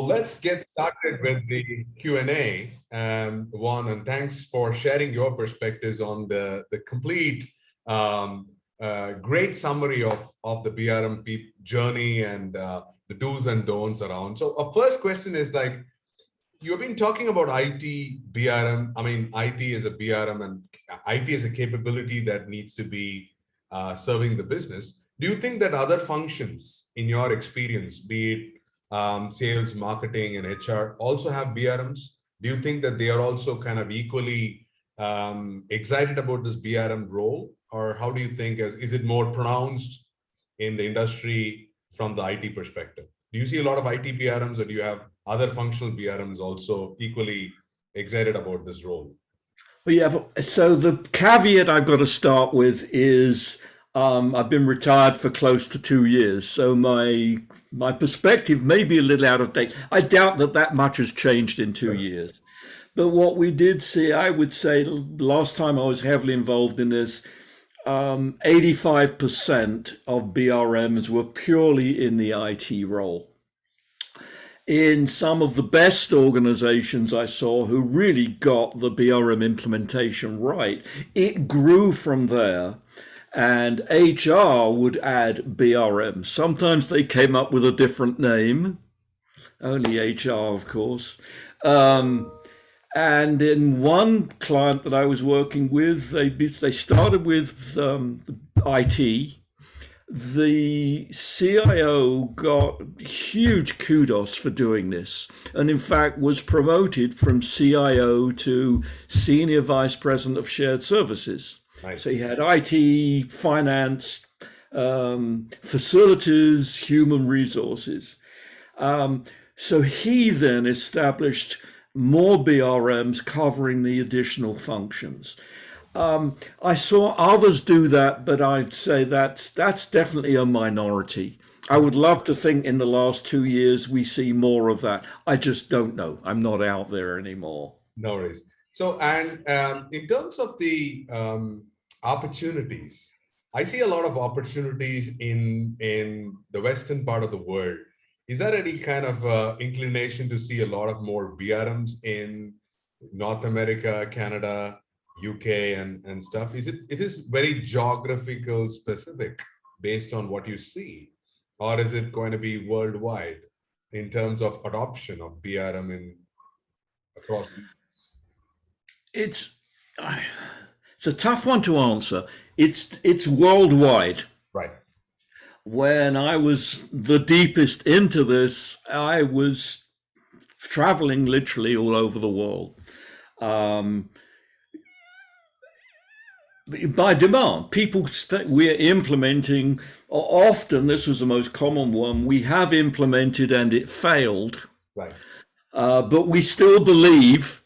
let's get started with the Q&A, Vaughan, and thanks for sharing your perspectives on the complete great summary of the BRM journey and the do's and don'ts around. So our first question is like, you've been talking about IT, BRM. I mean, IT is a BRM and IT is a capability that needs to be serving the business. Do you think that other functions in your experience, be it sales, marketing, and HR also have BRMs? Do you think that they are also kind of equally excited about this BRM role? Or how do you think, is it more pronounced in the industry from the IT perspective? Do you see a lot of IT BRMs, or do you have other functional BRMs also equally excited about this role? Well, yeah, so the caveat I've got to start with is I've been retired for close to 2 years, so my perspective may be a little out of date. I doubt that much has changed in 2 years. But what we did see, I would say, last time I was heavily involved in this, 85% of BRMs were purely in the IT role. In some of the best organizations I saw who really got the BRM implementation right, it grew from there. And HR would add BRM. Sometimes they came up with a different name, only HR, of course. And in one client that I was working with, they started with IT. The CIO got huge kudos for doing this, and in fact was promoted from CIO to Senior Vice President of Shared Services. Nice. So he had IT, finance, facilities, human resources. So he then established more BRMs covering the additional functions. I saw others do that, but I'd say that's definitely a minority. I would love to think in the last 2 years we see more of that. I just don't know. I'm not out there anymore. No worries. So, and in terms of the opportunities, I see a lot of opportunities in the Western part of the world. Is there any kind of inclination to see a lot of more BRMs in North America, Canada, UK, and stuff? It is very geographical specific based on what you see, or is it going to be worldwide in terms of adoption of BRM across regions? It's a tough one to answer. It's worldwide. Right. When I was the deepest into this, I was traveling literally all over the world. By demand, we're implementing, often this was the most common one, we have implemented and it failed. Right. But we still believe,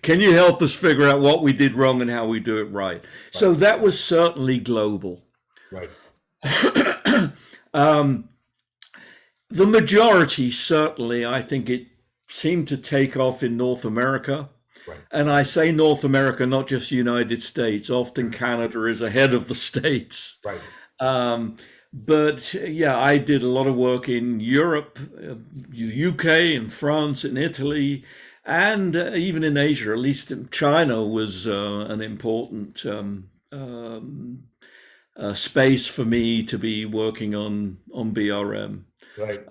can you help us figure out what we did wrong and how we do it right? So that was certainly global. Right. The majority, certainly, I think it seemed to take off in North America. Right. And I say North America, not just the United States. Often Canada is ahead of the States. Right. But yeah, I did a lot of work in Europe, UK, and France, and Italy, and even in Asia. At least China was an important space for me to be working on BRM. Right.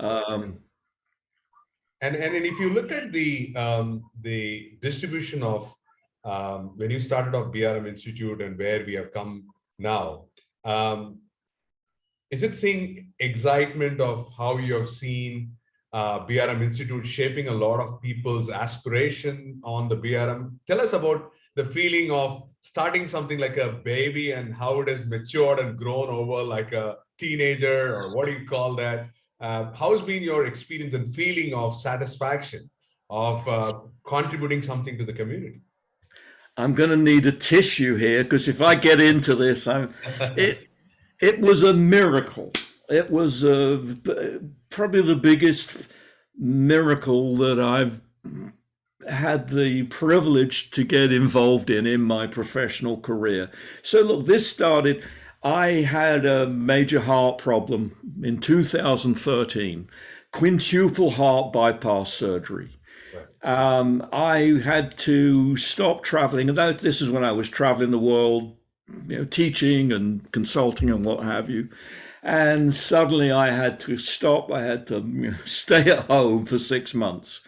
And if you look at the distribution of when you started off BRM Institute and where we have come now, is it seeing excitement of how you have seen BRM Institute shaping a lot of people's aspiration on the BRM? Tell us about the feeling of starting something like a baby and how it has matured and grown over like a teenager, or what do you call that? How has been your experience and feeling of satisfaction of contributing something to the community? I'm going to need a tissue here, because if I get into this, it was a miracle. It was probably the biggest miracle that I've had the privilege to get involved in my professional career. So look, this started, I had a major heart problem in 2013. quintuple heart bypass surgery. Right. I had to stop traveling, and this is when I was traveling the world, teaching and consulting and what have you. And suddenly I had to stop. I had to stay at home for 6 months.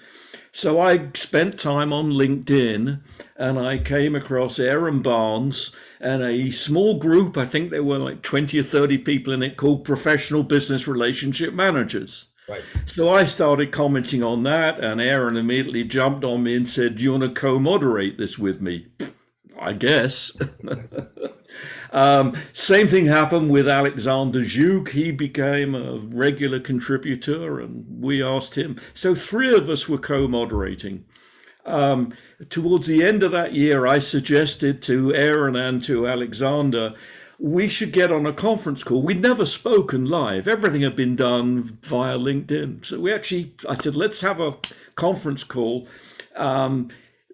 So I spent time on LinkedIn, and I came across Aaron Barnes and a small group, I think there were like 20 or 30 people in it, called Professional Business Relationship Managers. Right. So I started commenting on that, and Aaron immediately jumped on me and said, "Do you want to co-moderate this with me?" I guess. Same thing happened with Alexander Zhuk. He became a regular contributor, and we asked him. So three of us were co-moderating. Towards the end of that year, I suggested to Aaron and to Alexander, we should get on a conference call. We'd never spoken live. Everything had been done via LinkedIn. So I said, let's have a conference call.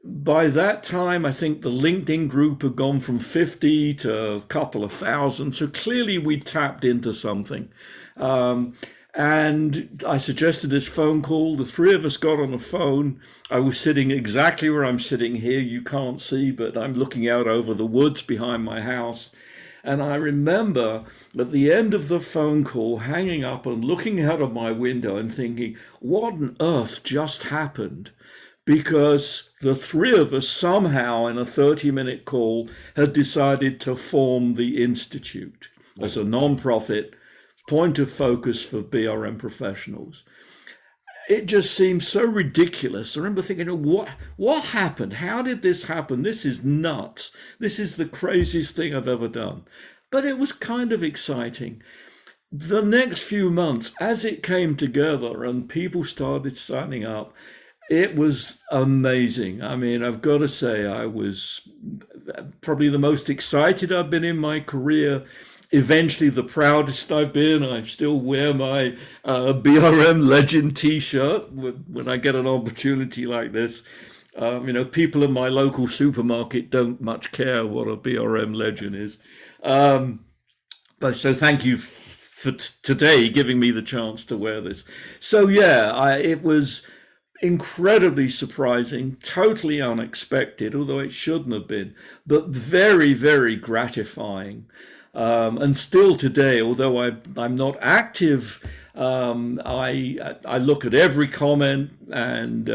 By that time, I think the LinkedIn group had gone from 50 to a couple of thousand. So clearly we tapped into something. And I suggested this phone call. The three of us got on the phone. I was sitting exactly where I'm sitting here. You can't see, but I'm looking out over the woods behind my house. And I remember at the end of the phone call, hanging up and looking out of my window and thinking, what on earth just happened? Because the three of us somehow in a 30-minute call had decided to form the Institute as a non-profit point of focus for BRM professionals. It just seems so ridiculous. I remember thinking, what happened? How did this happen? This is nuts. This is the craziest thing I've ever done. But it was kind of exciting. The next few months, as it came together and people started signing up, it was amazing. I mean, I've got to say, I was probably the most excited I've been in my career. Eventually the proudest I've been. I still wear my BRM Legend t-shirt when I get an opportunity like this. People in my local supermarket don't much care what a BRM Legend is. But so thank you for today giving me the chance to wear this. So yeah, it was incredibly surprising, totally unexpected, although it shouldn't have been, but very, very gratifying. And still today, although I'm not active, I look at every comment, and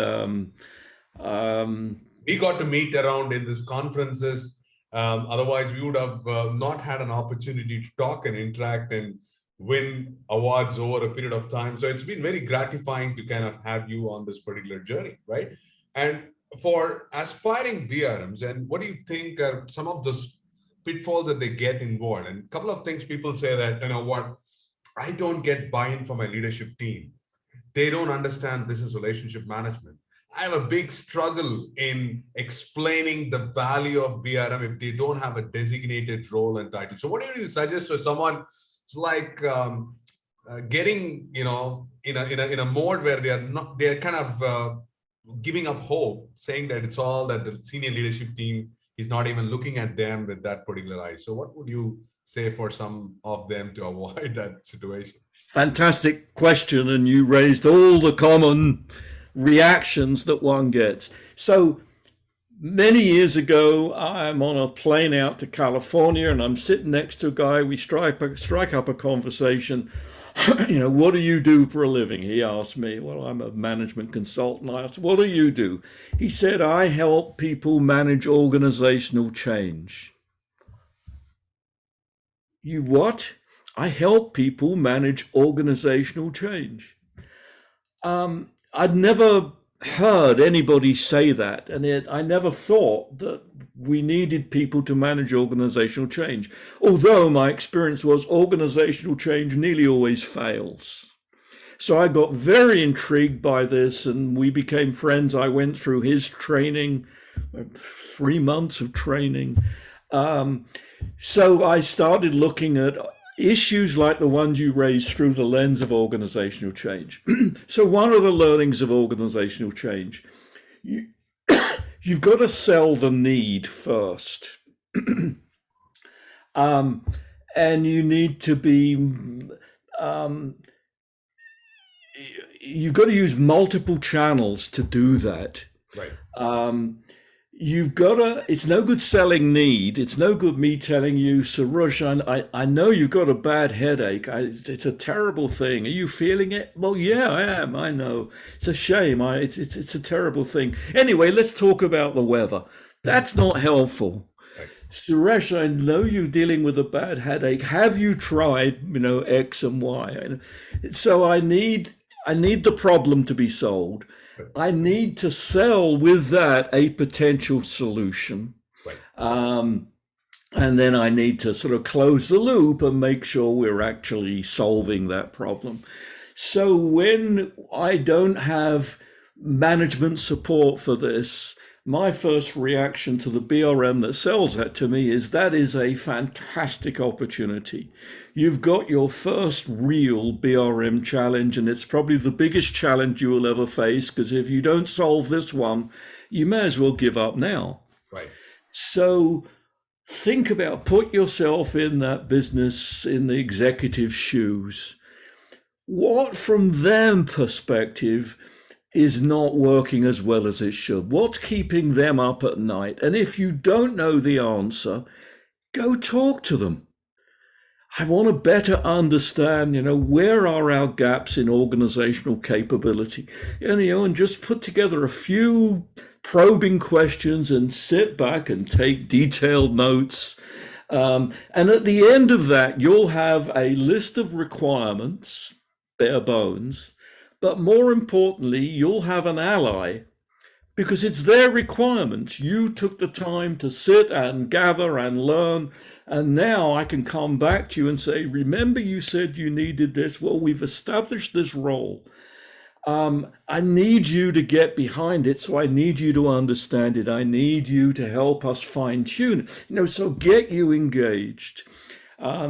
we got to meet around in these conferences. Otherwise, we would have not had an opportunity to talk and interact and win awards over a period of time. So it's been very gratifying to kind of have you on this particular journey, right? And for aspiring BRMs, and what do you think are some of those pitfalls that they get involved? And a couple of things people say that, I don't get buy-in from my leadership team. They don't understand business relationship management. I have a big struggle in explaining the value of BRM if they don't have a designated role and title. So what do you suggest for someone like getting, in a mode where they're kind of giving up hope, saying that it's all that the senior leadership team is not even looking at them with that particular eye. So what would you say for some of them to avoid that situation? Fantastic question. And you raised all the common reactions that one gets. So many years ago, I'm on a plane out to California and I'm sitting next to a guy. We strike up a conversation. What do you do for a living? He asked me. Well, I'm a management consultant. I asked, what do you do? He said, I help people manage organizational change. You what? I help people manage organizational change. I'd never heard anybody say that, and I never thought that we needed people to manage organizational change, although my experience was organizational change nearly always fails. So I got very intrigued by this, and we became friends. I went through his training, 3 months of training. So I started looking at issues like the ones you raised through the lens of organizational change. So one of the learnings of organizational change, you've got to sell the need first. And you need to be, you've got to use multiple channels to do that. Right. Um, you've got to, it's no good selling need. It's no good me telling you, Suresh, I know you've got a bad headache. It's a terrible thing. Are you feeling it? Well, yeah, I am. I know. It's a shame. It's a terrible thing. Anyway, let's talk about the weather. That's not helpful. Right. Suresh, I know you're dealing with a bad headache. Have you tried, X and Y? And so I need the problem to be solved. I need to sell with that a potential solution. Right. And then I need to sort of close the loop and make sure we're actually solving that problem. So when I don't have management support for this, my first reaction to the BRM that sells that to me is that is a fantastic opportunity. You've got your first real BRM challenge, and it's probably the biggest challenge you will ever face, because if you don't solve this one, you may as well give up now. Right. So think about, put yourself in that business, in the executive's shoes. What from their perspective is not working as well as it should? What's keeping them up at night? And if you don't know the answer, go talk to them. I want to better understand, where are our gaps in organizational capability? And just put together a few probing questions and sit back and take detailed notes. And at the end of that, you'll have a list of requirements, bare bones. But more importantly, you'll have an ally, because it's their requirements. You took the time to sit and gather and learn. And now I can come back to you and say, remember you said you needed this? Well, we've established this role. I need you to get behind it. So I need you to understand it. I need you to help us fine tune it. So get you engaged.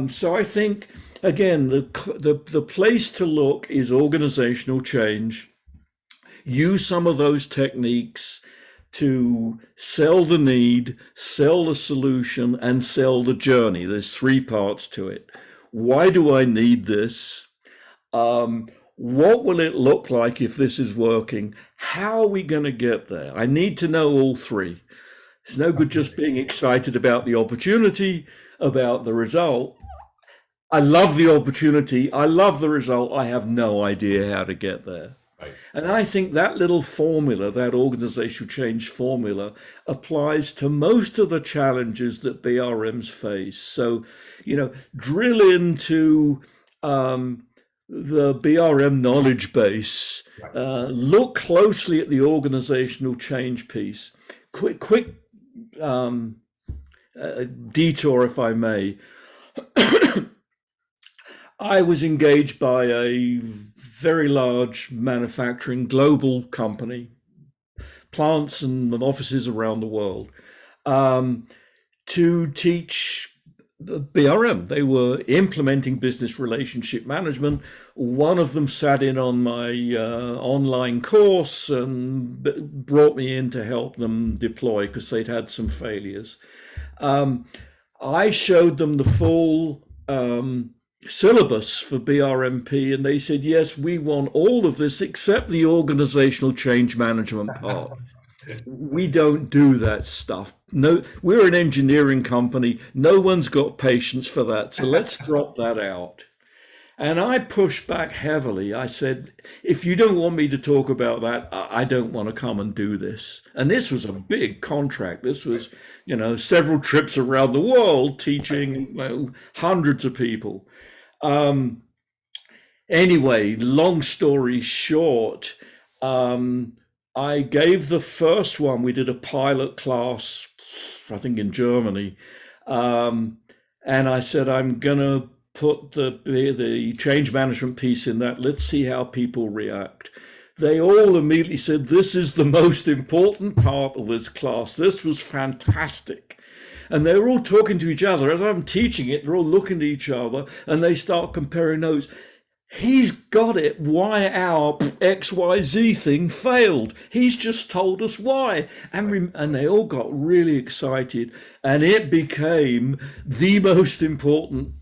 So I think, again, the place to look is organizational change. Use some of those techniques to sell the need, sell the solution, and sell the journey. There's three parts to it. Why do I need this? What will it look like if this is working? How are we going to get there? I need to know all three. It's no good just being excited about the opportunity, about the result. I love the opportunity. I love the result. I have no idea how to get there. Right. And I think that little formula, that organizational change formula, applies to most of the challenges that BRMs face. So, drill into the BRM knowledge base, look closely at the organizational change piece. Quick detour, if I may. I was engaged by a very large manufacturing global company, plants and offices around the world, to teach BRM. They were implementing business relationship management. One of them sat in on my online course and brought me in to help them deploy because they'd had some failures. I showed them the full syllabus for BRMP, and they said, yes, we want all of this except the organizational change management part. We don't do that stuff. No, we're an engineering company. No one's got patience for that. So let's drop that out. And I pushed back heavily. I said, if you don't want me to talk about that, I don't want to come and do this. And this was a big contract. This was, several trips around the world teaching hundreds of people. Anyway, long story short, I gave the first one. We did a pilot class, I think in Germany. And I said, I'm going to put the change management piece in that. Let's see how people react. They all immediately said, this is the most important part of this class. This was fantastic. And they're all talking to each other. As I'm teaching it, they're all looking to each other and they start comparing notes. He's got it, why our XYZ thing failed. He's just told us why. And they all got really excited. And it became the most important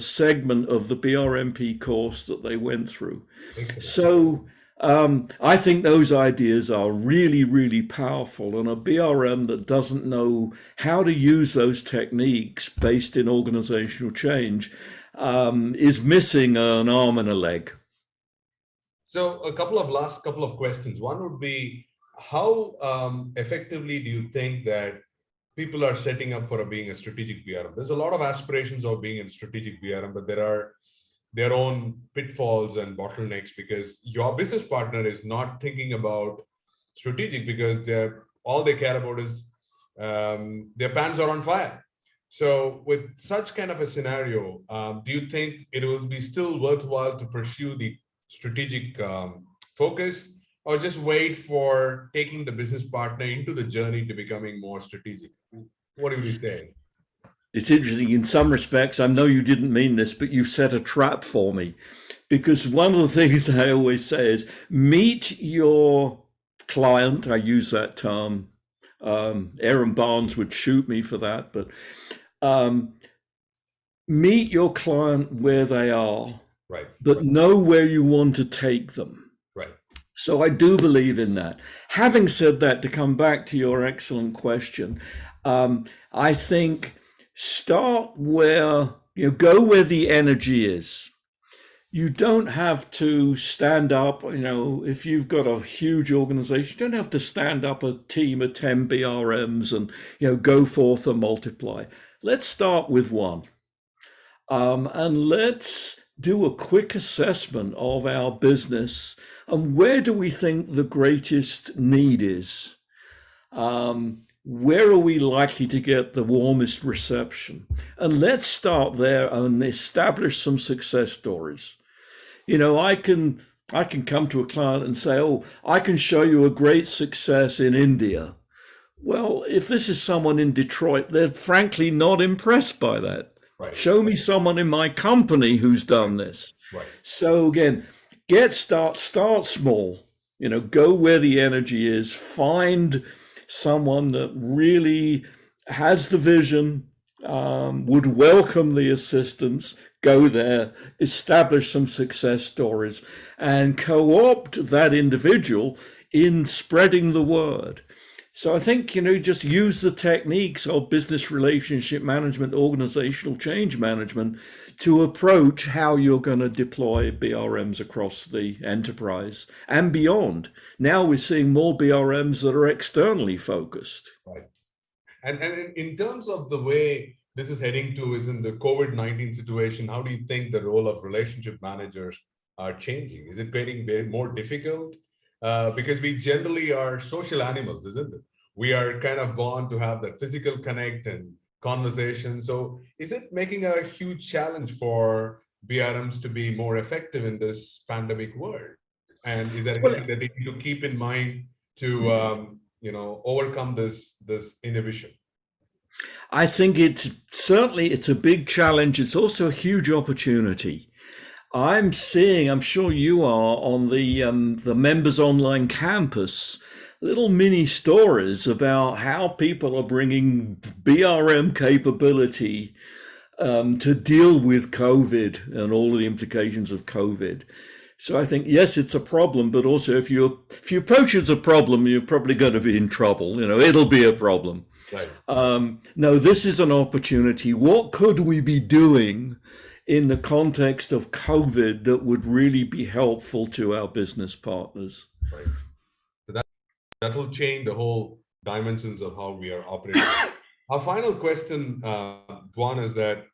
segment of the BRMP course that they went through. Excellent. So I think those ideas are really, really powerful. And a BRM that doesn't know how to use those techniques based in organizational change is missing an arm and a leg. So last couple of questions. One would be, how effectively do you think that people are setting up for being a strategic BRM? There's a lot of aspirations of being a strategic BRM, but there are their own pitfalls and bottlenecks because your business partner is not thinking about strategic because all they care about is their pants are on fire. So with such kind of a scenario, do you think it will be still worthwhile to pursue the strategic focus, or just wait for taking the business partner into the journey to becoming more strategic? What do you say? It's interesting in some respects. I know you didn't mean this, but you set a trap for me, because one of the things I always say is meet your client. I use that term. Aaron Barnes would shoot me for that, but meet your client where they are, right? But know where you want to take them. Right. So I do believe in that. Having said that, to come back to your excellent question, I think start where, go where the energy is. You don't have to stand up, if you've got a huge organization, you don't have to stand up a team of 10 BRMs and, go forth and multiply. Let's start with one. And let's do a quick assessment of our business and where do we think the greatest need is? Where are we likely to get the warmest reception? And let's start there and establish some success stories. I can come to a client and say, oh, I can show you a great success in India. Well, if this is someone in Detroit, they're frankly not impressed by that. Right. Show me someone in my company who's done this. Right. So again, start small, go where the energy is, find someone that really has the vision, would welcome the assistance, go there, establish some success stories, and co-opt that individual in spreading the word. So I think, just use the techniques of business relationship management, organizational change management to approach how you're going to deploy BRMs across the enterprise and beyond. Now we're seeing more BRMs that are externally focused. Right. And in terms of the way this is heading to is in the COVID-19 situation, how do you think the role of relationship managers are changing? Is it getting very more difficult? Because we generally are social animals, isn't it? We are kind of born to have that physical connect and conversation. So is it making a huge challenge for BRMs to be more effective in this pandemic world? And is there anything that they need to keep in mind to overcome this inhibition? I think it's a big challenge. It's also a huge opportunity. I'm sure you are, on the members online campus, little mini stories about how people are bringing BRM capability to deal with COVID and all of the implications of COVID. So I think, yes, it's a problem, but also if you approach it as a problem, you're probably going to be in trouble. It'll be a problem. Right. No, this is an opportunity. What could we be doing in the context of COVID that would really be helpful to our business partners? Right. So that will change the whole dimensions of how we are operating. Our final question, Vaughan, is that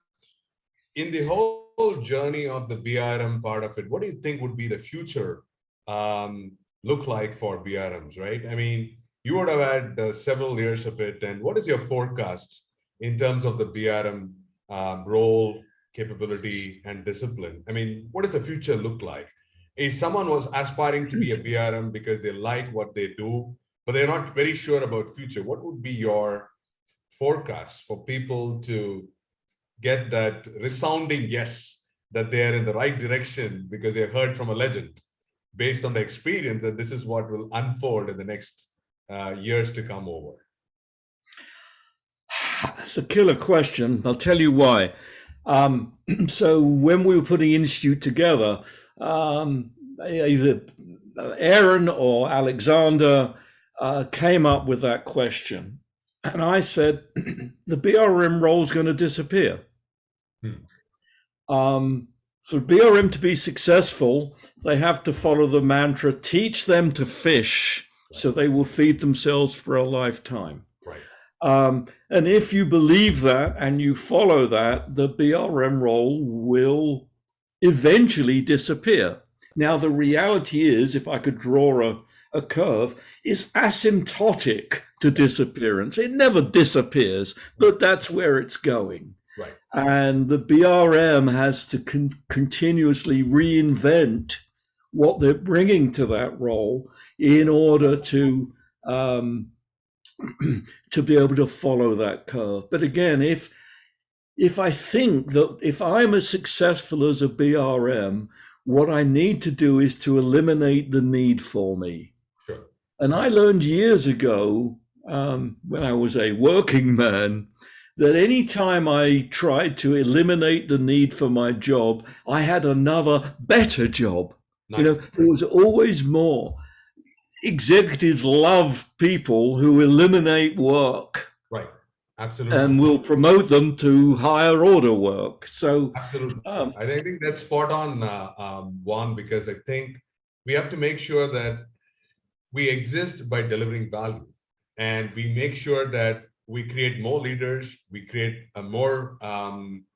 in the whole journey of the BRM part of it, what do you think would be the future look like for BRMs, right? I mean, you would have had several years of it. And what is your forecast in terms of the BRM role, capability, and discipline? I mean, what does the future look like? If someone was aspiring to be a BRM because they like what they do, but they're not very sure about future, what would be your forecast for people to get that resounding yes, that they're in the right direction because they've heard from a legend based on the experience, and this is what will unfold in the next years to come over? It's a killer question. I'll tell you why. So when we were putting Institute together, either Aaron or Alexander came up with that question. And I said, the BRM role is going to disappear. For BRM to be successful, they have to follow the mantra, teach them to fish so they will feed themselves for a lifetime. Right. And if you believe that and you follow that, the BRM role will eventually disappear. Now, the reality is, if I could draw a curve, is asymptotic to disappearance. It never disappears, but that's where it's going. Right. And the BRM has to continuously reinvent what they're bringing to that role in order to be able to follow that curve. But again, if I think that if I'm as successful as a BRM, what I need to do is to eliminate the need for me. Sure. And I learned years ago, when I was a working man, that any time I tried to eliminate the need for my job, I had another better job. Nice. You know, there was always more. Executives love people who eliminate work. Right. Absolutely. And will promote them to higher order work. So absolutely. I think that's spot on, Vaughan, because I think we have to make sure that we exist by delivering value, and we make sure that we create more leaders, we create more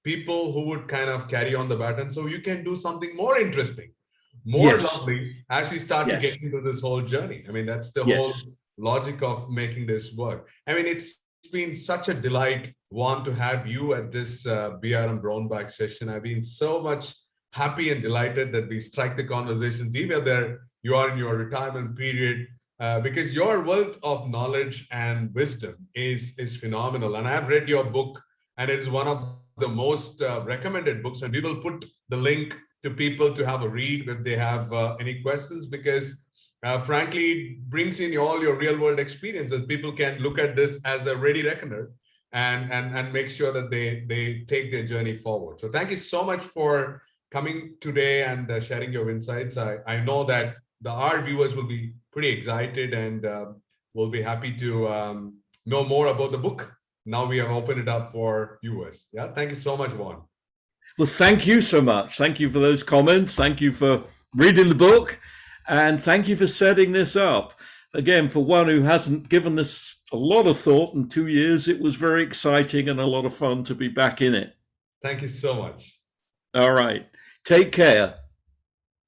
people who would kind of carry on the baton, so you can do something more interesting, more lovely as we start to get into this whole journey. I mean, that's the whole logic of making this work. I mean, it's been such a delight, Vaughan, to have you at this BRM Brown Bag session. I've been so much happy and delighted that we strike the conversations, even there you are in your retirement period, because your wealth of knowledge and wisdom is phenomenal. And I've read your book, and it is one of the most recommended books. And we will put the link to people to have a read if they have any questions, because frankly, it brings in all your real world experience, and people can look at this as a ready reckoner and make sure that they take their journey forward. So thank you so much for coming today and sharing your insights. I know that our viewers will be pretty excited and will be happy to know more about the book. Now we have opened it up for viewers. Yeah, thank you so much, Vaughan. Well, thank you so much. Thank you for those comments. Thank you for reading the book. And thank you for setting this up. Again, for one who hasn't given this a lot of thought in 2 years, it was very exciting and a lot of fun to be back in it. Thank you so much. All right. Take care.